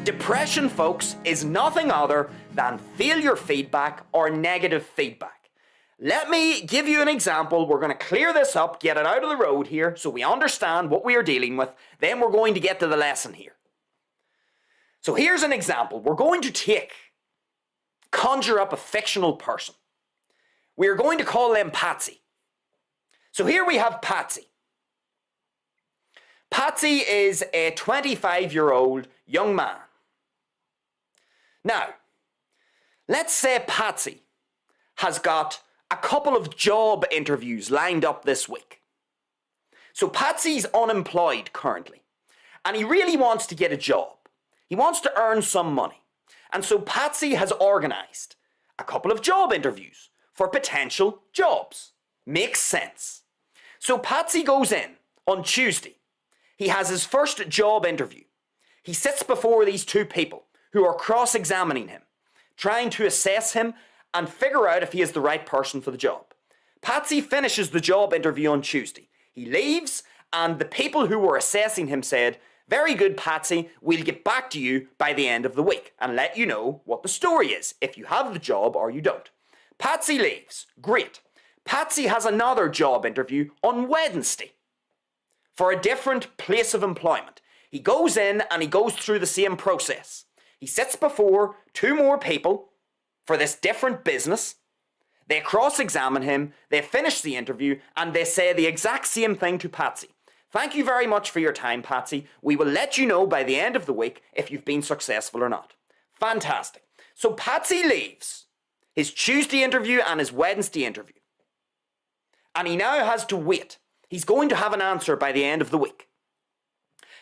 Depression, folks, is nothing other than failure feedback or negative feedback. Let me give you an example. We're going to clear this up, get it out of the road here so we understand what we are dealing with. Then we're going to get to the lesson here. So here's an example. We're going to conjure up a fictional person. We're going to call them Patsy. So here we have Patsy. Patsy is a 25-year-old young man. Now, let's say Patsy has got a couple of job interviews lined up this week. So Patsy's unemployed currently, and he really wants to get a job. He wants to earn some money. And so Patsy has organised a couple of job interviews for potential jobs. Makes sense. So Patsy goes in on Tuesday. He has his first job interview. He sits before these two people who are cross-examining him, trying to assess him and figure out if he is the right person for the job. Patsy finishes the job interview on Tuesday. He leaves, and the people who were assessing him said, "Very good, Patsy, we'll get back to you by the end of the week and let you know what the story is, if you have the job or you don't." Patsy leaves. Great. Patsy has another job interview on Wednesday for a different place of employment. He goes in and he goes through the same process. He sits before two more people for this different business. They cross-examine him, they finish the interview, and they say the exact same thing to Patsy. "Thank you very much for your time, Patsy. We will let you know by the end of the week if you've been successful or not." Fantastic. So Patsy leaves his Tuesday interview and his Wednesday interview. And he now has to wait. He's going to have an answer by the end of the week.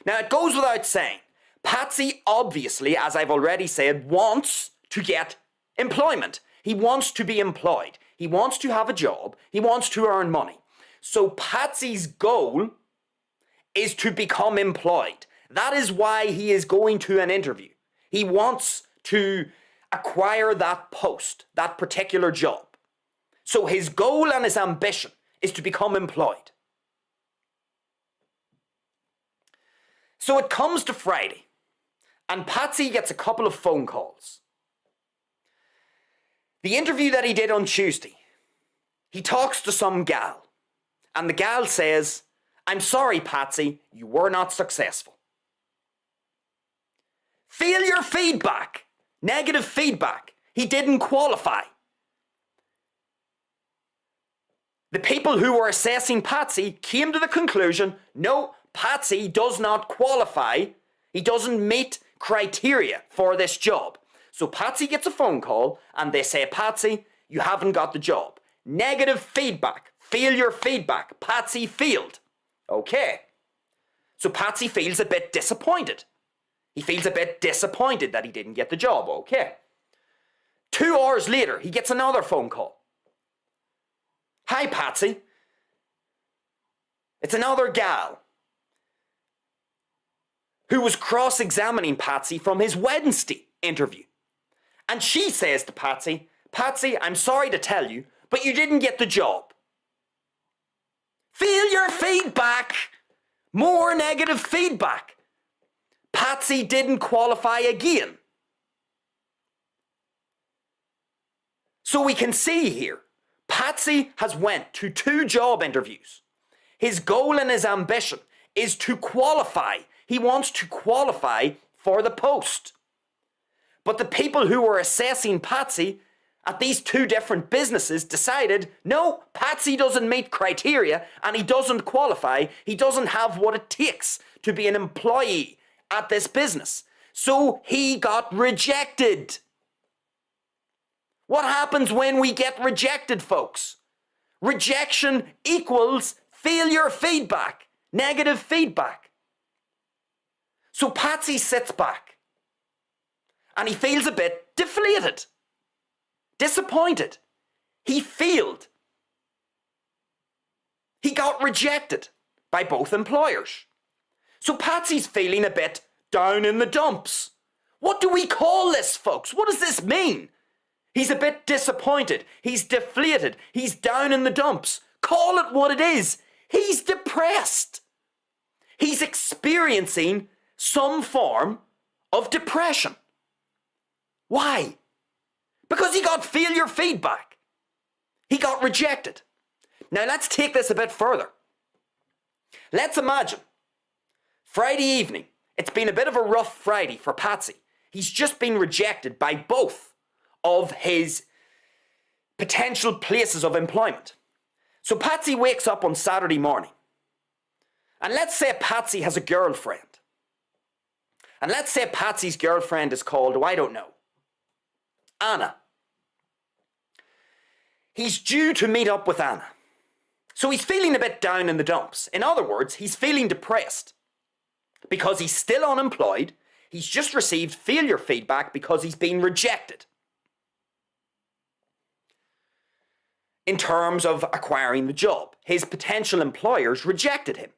Now, it goes without saying, Patsy obviously, as I've already said, wants to get employment. He wants to be employed. He wants to have a job. He wants to earn money. So Patsy's goal is to become employed. That is why he is going to an interview. He wants to acquire that post, that particular job. So his goal and his ambition is to become employed. So it comes to Friday, and Patsy gets a couple of phone calls. The interview that he did on Tuesday, he talks to some gal, and the gal says, "I'm sorry, Patsy, you were not successful." Failure feedback, negative feedback. He didn't qualify. The people who were assessing Patsy came to the conclusion, no, Patsy does not qualify. He doesn't meet criteria for this job. So Patsy gets a phone call and they say, "Patsy, you haven't got the job." Negative feedback, failure feedback. Patsy failed. Okay. So Patsy feels a bit disappointed. He feels a bit disappointed that he didn't get the job. Okay. 2 hours later, he gets another phone call. "Hi, Patsy. It's another gal who was cross-examining Patsy from his Wednesday interview. And she says to Patsy, "Patsy, I'm sorry to tell you, but you didn't get the job." Failure feedback. More negative feedback. Patsy didn't qualify again. So we can see here, Patsy has went to 2 job interviews. His goal and his ambition is to qualify. He wants to qualify for the post. But the people who were assessing Patsy at these 2 different businesses decided, no, Patsy doesn't meet criteria and he doesn't qualify. He doesn't have what it takes to be an employee at this business. So he got rejected. What happens when we get rejected, folks? Rejection equals failure feedback, negative feedback. So Patsy sits back and he feels a bit deflated, disappointed. He failed. He got rejected by both employers. So Patsy's feeling a bit down in the dumps. What do we call this, folks? What does this mean? He's a bit disappointed. He's deflated. He's down in the dumps. Call it what it is. He's depressed. He's experiencing some form of depression. Why? Because he got failure feedback. He got rejected. Now let's take this a bit further. Let's imagine Friday evening. It's been a bit of a rough Friday for Patsy. He's just been rejected by both of his potential places of employment. So Patsy wakes up on Saturday morning. And let's say Patsy has a girlfriend. And let's say Patsy's girlfriend is called, I don't know, Anna. He's due to meet up with Anna. So he's feeling a bit down in the dumps. In other words, he's feeling depressed because he's still unemployed. He's just received failure feedback because he's been rejected in terms of acquiring the job. His potential employers rejected him.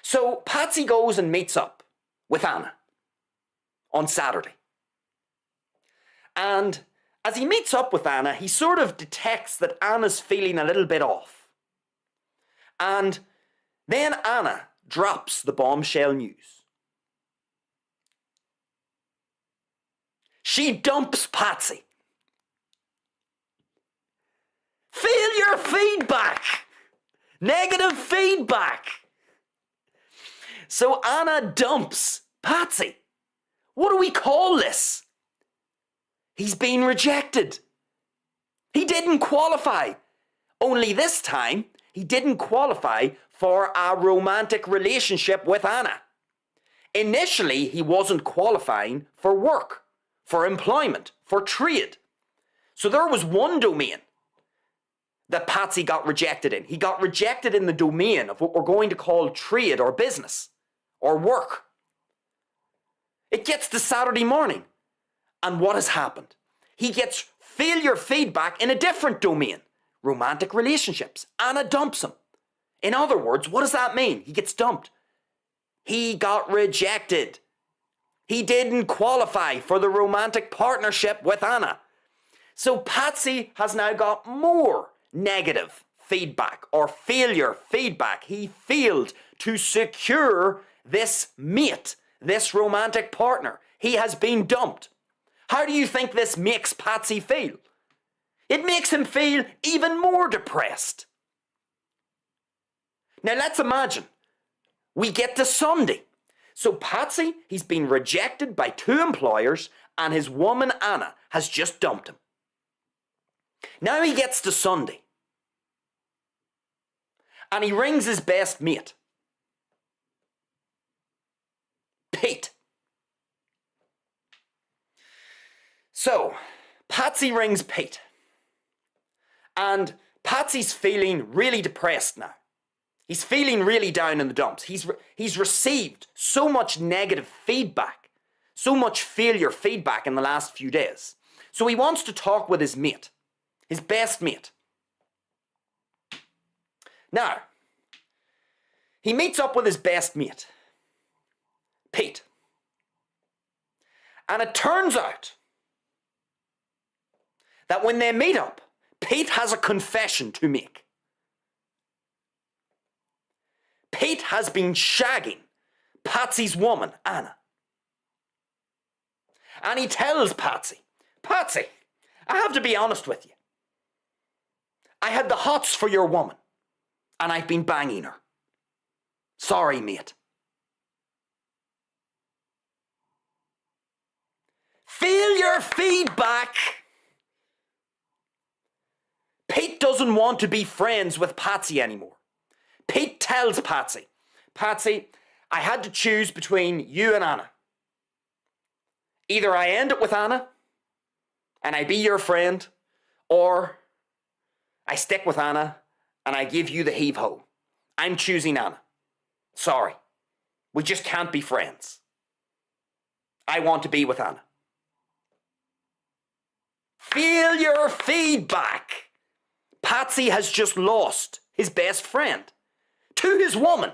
So Patsy goes and meets up with Anna on Saturday. And as he meets up with Anna, he sort of detects that Anna's feeling a little bit off. And then Anna drops the bombshell news. She dumps Patsy. Failure feedback. Negative feedback. So Anna dumps Patsy. What do we call this? He's been rejected. He didn't qualify. Only this time, he didn't qualify for a romantic relationship with Anna. Initially, he wasn't qualifying for work, for employment, for trade. So there was one domain that Patsy got rejected in. He got rejected in the domain of what we're going to call trade or business or work. It gets to Saturday morning. And what has happened? He gets failure feedback in a different domain. Romantic relationships. Anna dumps him. In other words, what does that mean? He gets dumped. He got rejected. He didn't qualify for the romantic partnership with Anna. So Patsy has now got more negative feedback or failure feedback. He failed to secure this mate, this romantic partner. He has been dumped. How do you think this makes Patsy feel? It makes him feel even more depressed. Now let's imagine we get to Sunday. So Patsy, he's been rejected by 2 employers and his woman Anna has just dumped him. Now he gets to Sunday and he rings his best mate, Pete. So Patsy rings Pete and Patsy's feeling really depressed now. He's feeling really down in the dumps. He's received so much negative feedback, so much failure feedback in the last few days. So he wants to talk with his mate, his best mate. Now, he meets up with his best mate, Pete. And it turns out that when they meet up, Pete has a confession to make. Pete has been shagging Patsy's woman, Anna. And he tells Patsy, Patsy, I have to be honest with you. I had the hots for your woman, and I've been banging her. Sorry, mate. Failure feedback. Pete doesn't want to be friends with Patsy anymore. Pete tells Patsy, Patsy, I had to choose between you and Anna. Either I end it with Anna and I be your friend, or I stick with Anna and I give you the heave-ho. I'm choosing Anna. Sorry. We just can't be friends. I want to be with Anna. Failure feedback. Patsy has just lost his best friend to his woman.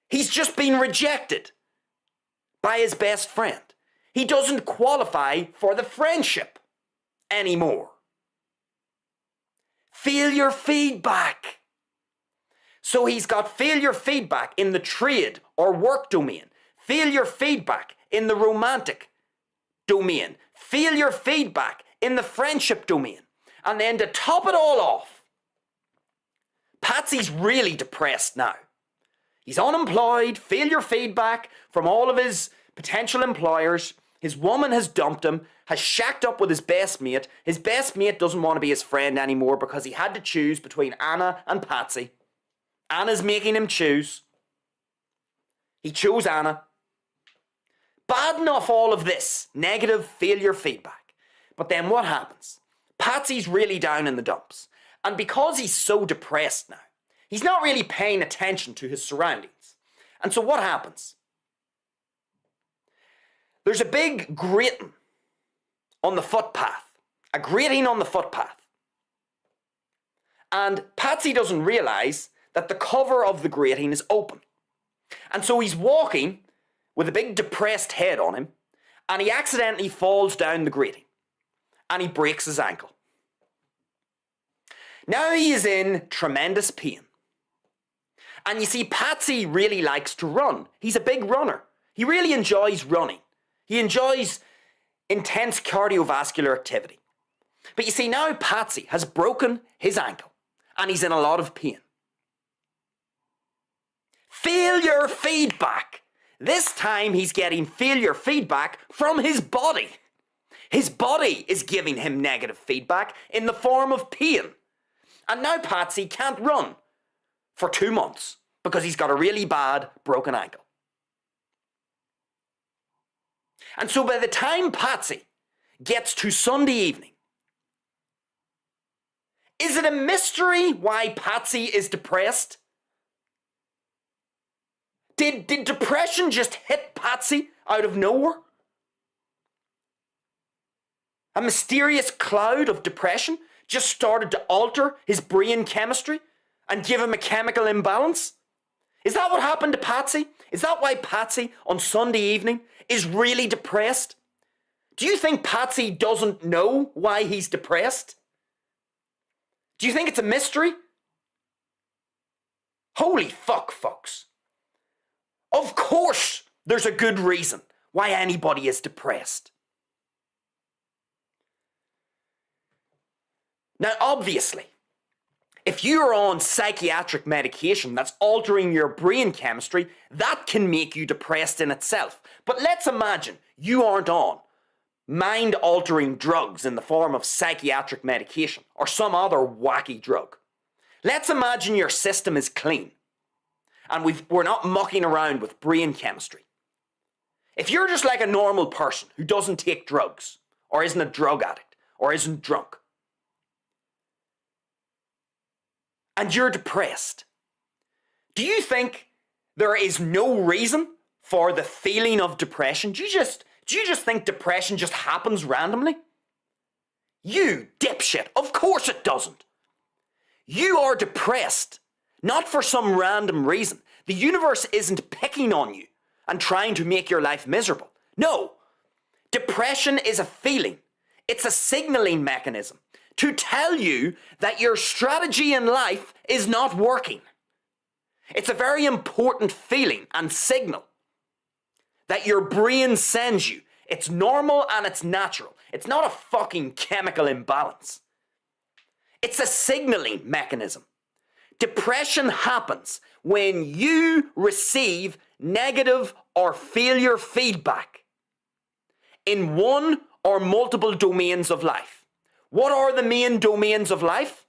He's just been rejected by his best friend. He doesn't qualify for the friendship anymore. Failure feedback. So he's got failure feedback in the trade or work domain, failure feedback in the romantic domain, failure feedback in the friendship domain. And then to top it all off, Patsy's really depressed now. He's unemployed, failure feedback from all of his potential employers. His woman has dumped him, has shacked up with his best mate. His best mate doesn't want to be his friend anymore because he had to choose between Anna and Patsy. Anna's making him choose. He chose Anna. Bad enough all of this negative failure feedback. But then what happens? Patsy's really down in the dumps. And because he's so depressed now, he's not really paying attention to his surroundings. And so what happens? There's a big grating on the footpath. A grating on the footpath. And Patsy doesn't realise that the cover of the grating is open. And so he's walking with a big depressed head on him, and he accidentally falls down the grating. And he breaks his ankle. Now he is in tremendous pain. And you see, Patsy really likes to run. He's a big runner. He really enjoys running. He enjoys intense cardiovascular activity. But you see, now Patsy has broken his ankle and he's in a lot of pain. Failure feedback. This time he's getting failure feedback from his body. His body is giving him negative feedback in the form of pain. And now Patsy can't run for 2 months because he's got a really bad broken ankle. And so by the time Patsy gets to Sunday evening, is it a mystery why Patsy is depressed? Did depression just hit Patsy out of nowhere? A mysterious cloud of depression just started to alter his brain chemistry and give him a chemical imbalance? Is that what happened to Patsy? Is that why Patsy on Sunday evening is really depressed? Do you think Patsy doesn't know why he's depressed? Do you think it's a mystery? Holy fuck, folks. Of course there's a good reason why anybody is depressed. Now, obviously, if you're on psychiatric medication that's altering your brain chemistry, that can make you depressed in itself. But let's imagine you aren't on mind-altering drugs in the form of psychiatric medication or some other wacky drug. Let's imagine your system is clean and we're not mucking around with brain chemistry. If you're just like a normal person who doesn't take drugs or isn't a drug addict or isn't drunk, and you're depressed, do you think there is no reason for the feeling of depression? Do you just think depression just happens randomly? You dipshit, of course it doesn't. You are depressed, not for some random reason. The universe isn't picking on you and trying to make your life miserable. No, depression is a feeling. It's a signaling mechanism to tell you that your strategy in life is not working. It's a very important feeling and signal that your brain sends you. It's normal and it's natural. It's not a fucking chemical imbalance. It's a signaling mechanism. Depression happens when you receive negative or failure feedback in one or multiple domains of life. What are the main domains of life?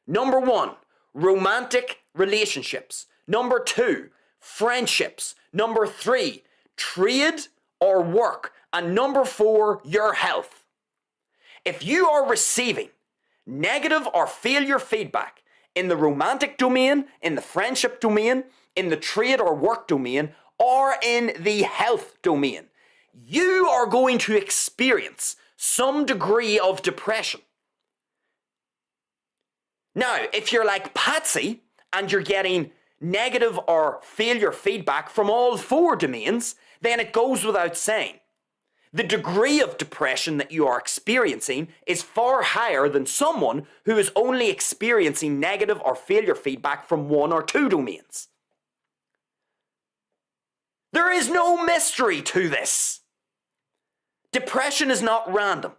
Number 1, romantic relationships. Number 2, friendships. Number 3, trade or work. And number 4, your health. If you are receiving negative or failure feedback in the romantic domain, in the friendship domain, in the trade or work domain, or in the health domain, you are going to experience some degree of depression. Now, if you're like Patsy and you're getting negative or failure feedback from all 4 domains, then it goes without saying. The degree of depression that you are experiencing is far higher than someone who is only experiencing negative or failure feedback from 1 or 2 domains. There is no mystery to this. Depression is not random.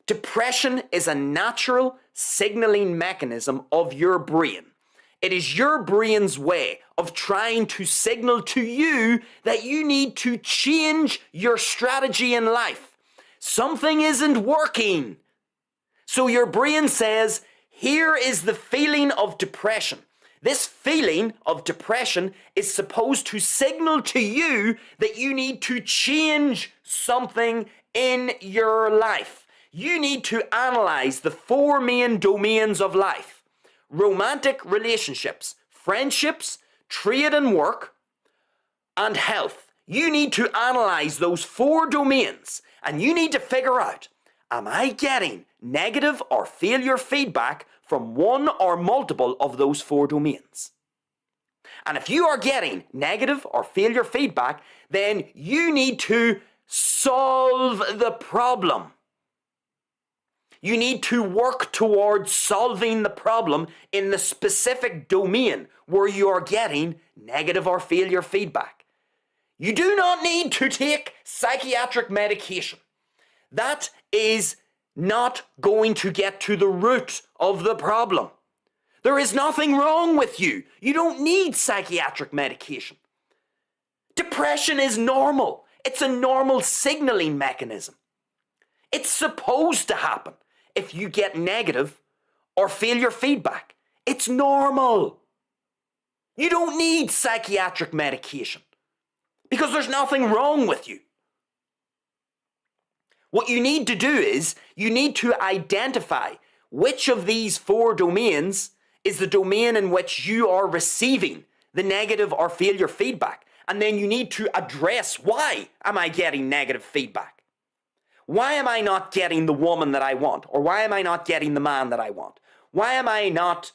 Depression is a natural signaling mechanism of your brain. It is your brain's way of trying to signal to you that you need to change your strategy in life. Something isn't working. So your brain says, here is the feeling of depression. This feeling of depression is supposed to signal to you that you need to change something in your life. You need to analyze the 4 main domains of life: romantic relationships, friendships, trade and work, and health. You need to analyze those 4 domains, and you need to figure out, am I getting negative or failure feedback from one or multiple of those 4 domains? And if you are getting negative or failure feedback, then you need to solve the problem. You need to work towards solving the problem in the specific domain where you are getting negative or failure feedback. You do not need to take psychiatric medication. That is not going to get to the root of the problem. There is nothing wrong with you. You don't need psychiatric medication. Depression is normal. It's a normal signaling mechanism. It's supposed to happen if you get negative or failure feedback. It's normal. You don't need psychiatric medication because there's nothing wrong with you. What you need to do is you need to identify which of these 4 domains is the domain in which you are receiving the negative or failure feedback. And then you need to address, why am I getting negative feedback? Why am I not getting the woman that I want? Or why am I not getting the man that I want? Why am I not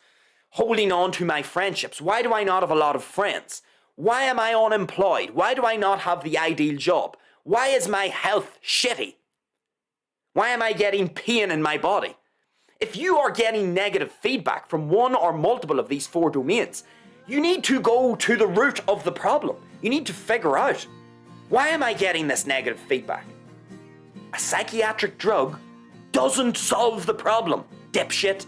holding on to my friendships? Why do I not have a lot of friends? Why am I unemployed? Why do I not have the ideal job? Why is my health shitty? Why am I getting pain in my body? If you are getting negative feedback from one or multiple of these 4 domains, you need to go to the root of the problem. You need to figure out, why am I getting this negative feedback? A psychiatric drug doesn't solve the problem, dipshit.